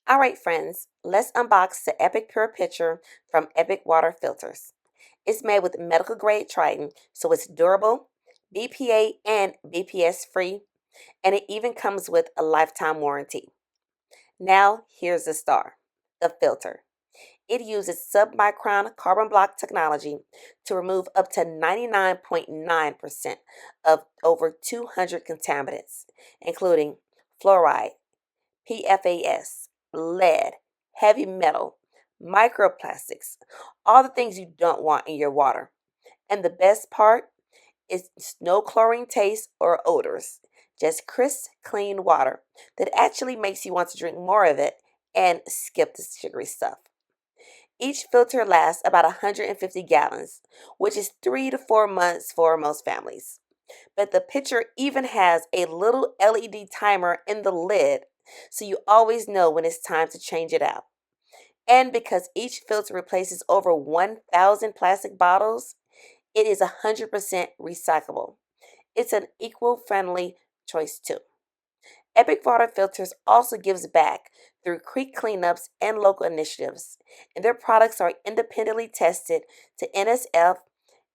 All right, friends, let's unbox the Epic Pure Pitcher from Epic Water Filters. It's made with medical grade Triton, so it's durable, BPA and BPS free, and it even comes with a lifetime warranty. Now, here's the star, the filter. It uses submicron carbon block technology to remove up to 99.9% of over 200 contaminants, including fluoride, PFAS, lead, heavy metal, microplastics, all the things you don't want in your water. And the best part is no chlorine taste or odors, just crisp, clean water that actually makes you want to drink more of it and skip the sugary stuff. Each filter lasts about 150 gallons, which is 3 to 4 months for most families. But the pitcher even has a little LED timer in the lid, so you always know when it's time to change it out. And because each filter replaces over 1,000 plastic bottles, it is 100% recyclable. It's an eco-friendly choice too. Epic Water Filters also gives back through creek cleanups and local initiatives, and their products are independently tested to NSF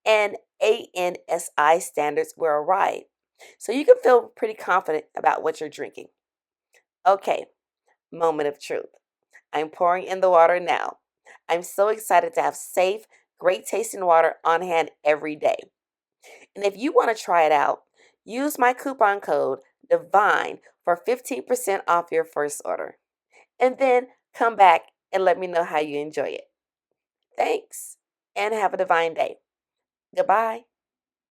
and ANSI standards were a ride. So you can feel pretty confident about what you're drinking. Okay, moment of truth. I'm pouring in the water now. I'm so excited to have safe, great tasting water on hand every day. And if you want to try it out, use my coupon code DIVINE for 15% off your first order. And then come back and let me know how you enjoy it. Thanks, and have a divine day. Goodbye.